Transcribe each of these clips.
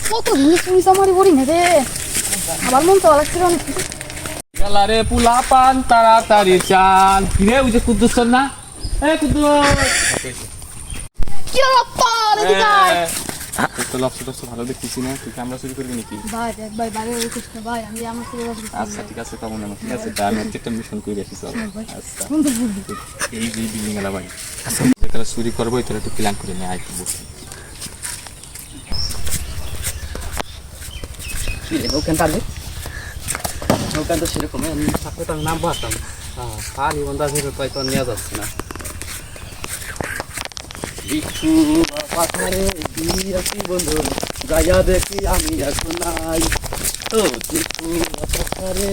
কত জিনিস তুমি আমারই বলি না রে, আমার মন তো লাগছিল অনেক কিছু। রে পুলা পান তাড়াতাড়ি চান কিরে ওই যে কুদ্দুস না কুদ্দুস কি বাপ্পা এদিকে আয়। তো লক্ষ্য তো ভালো দেখতেছি না, তুই ক্যামেরা চুরি করবি নাকি? ভাই দেখ ভাই বাইরে রেখেছ না ভাই, আমি আমার থেকে আচ্ছা ঠিক আছে কেমন না, ঠিক আছে তাহলে একটা মিশন করে রাখি চল। আচ্ছা সুন্দর বুদ্ধি। এই যে বিল্ডিং এলা বাড়ি আচ্ছা যেটা চুরি করবো এটা একটু প্ল্যান করে নিয়ে আয় বসে। ওখানটালে ওখান তো সেরকম আমি থাকলে তো নাম পারতাম। হ্যাঁ খালি বন্ধা ছিল তাই তো নেওয়া যাচ্ছে না। বিক্ষু পাথারে দিয়েছি বন্ধু গায়া দেখি আমি এখন নাই। ও বিক্ষু পাথারে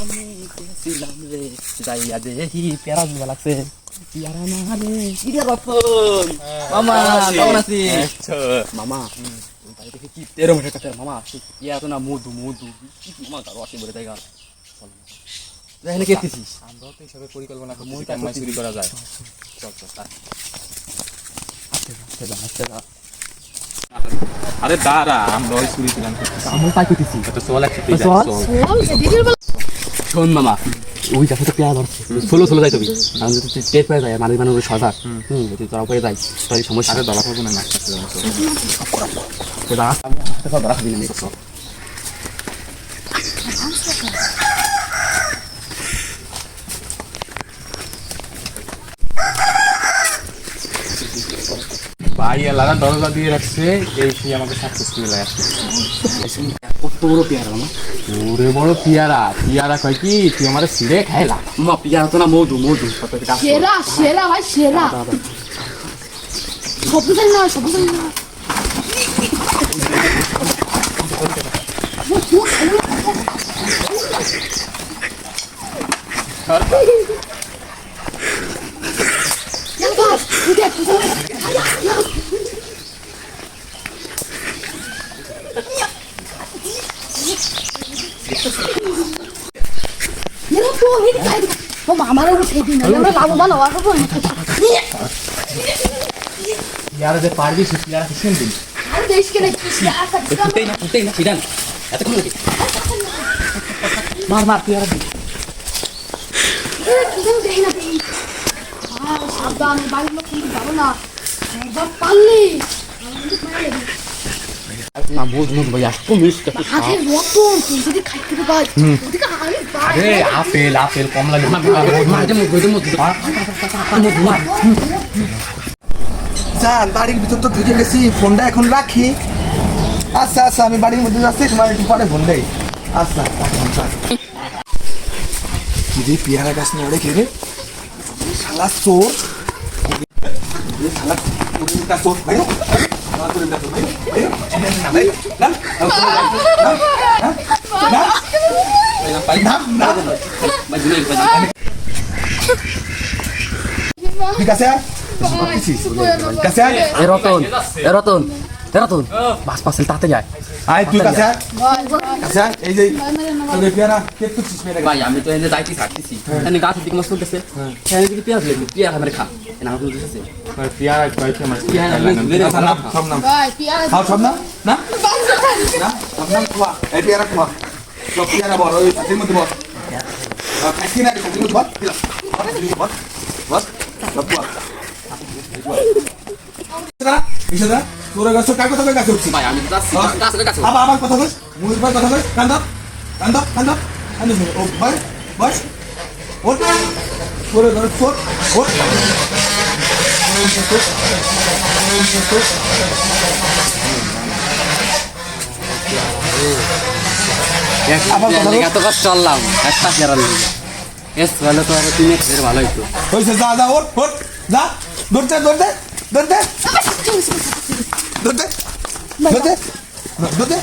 আমি গেছিলাম রে যাইয়া দেখি পেয়ারা দিবা লাগছে পেয়ারা না রে কিরে রতন মামা কেমন আছিস? মামা দেখি কি তেরো মিটার কাছে মামা ইয়া তো না মধু মধু মামা তার আসে বলে তাই গা এখানে কেটেছিস আমরাও তো হিসাবে পরিকল্পনা করছি কেমন চুরি করা যায়। চল চল আরে দাঁড়া আমরা ওই চুরি প্ল্যান করতেছি। আমি তাই করতেছি এটা চল একসাথে যাই চল। চল। বল দিদির বল। শোন মামা ওই দেখো তো পেয়ারা ধরছে ষোলো ষোলো যাই তুমি আমি যদি স্টেট পেয়ে যাই মানুষ মানুষ সজাগ যদি তোরা পেয়ে যাই তাই সমস্যা আরে দলা করবো না নাচতেছে আমি হাতে ধরা খাবি না ভাই এলাকা দরজা দিয়ে রাখছে এই সেই আমাকে সাকসেসফুল আসছে। কত বড় পেয়ারা মামা ওরে বড় পিয়ারা পিয়ারা কয় কি তুই আমার সিরে খাইলা। মামা পেয়ারা তো না মধু মধু সেরা সেরা ভাই সেরা। সবুজ না সবুজ না। আমার সেদিন আমরা লাভবান হওয়ার পর পিয়ারা যে পারবি সে পিয়ারা কিসেন দিন আর দেশকে নাকি ফুটেই না ফিরান এতক্ষণ নাকি মার মার পেয়ারা দি সাবধান বাড়ির লোক কিন্তু যাবো না একবার পারলি না বোঝ মধু ভাই এত মিষ্টি হাতের রতন তুই যদি খাইতে পার ওদিকে আমি আরে আপেল আপেল কমলা যান বাড়ির ভিতর তো ঢুকে গেছি, ফোনটা এখন রাখি। আচ্ছা আচ্ছা আমি বাড়ির মধ্যে যাচ্ছি, তোমার একটু পরে ফোন দেই। আচ্ছা কি রে পেয়ারা গাছ নিয়ে ওরে কে রে শালা চোর শালা চোর ভাই ঠিক আছে কাছে এ রতন এ রতন এ রতন বাস পাশে তাতে যায় আয় তুই কাছে কাছে এই যে তোরে পেয়ারা কে তুছিস মেরে ভাই আমি তো এনে যাইতে থাকতেছি এনে গাছের দিকে মাছ তুলতেছে এনে দিকে পেঁয়াজ লেগে পেঁয়াজ আমার খা এনে আমার তুলতেছে পিয়ারা কয় কি আমার সব নাম ভাই পিয়াজ খাও সব নাম না না সব নাম খাওয়া এই পেয়ারা খাওয়া সব পেয়ারা বড় ওই ছাতির মধ্যে বস খাইছি না ছাতির মধ্যে বস বস সব খাওয়া বিশাদা তোর গাছ কার কথা গাছ উঠছিস ভাই আমি তো যাচ্ছি গাছের কাছে আবার আবার কথা বল মুখ পর কথা বল কান্দ কান্দ কান্দ কান্দ ও ভাই বস ওঠ করে ধর ফোট ওঠ আবার কথা বল এত কষ্ট চললাম একটা পেয়ারা নিয়ে এস ভালো তো আরো তিন এর ভালো হইতো হইছে যা যা ওঠ ওঠ যা দৌড়তে দৌড়তে দৌড়তে দৌড়তে দৌড়তে দৌড়তে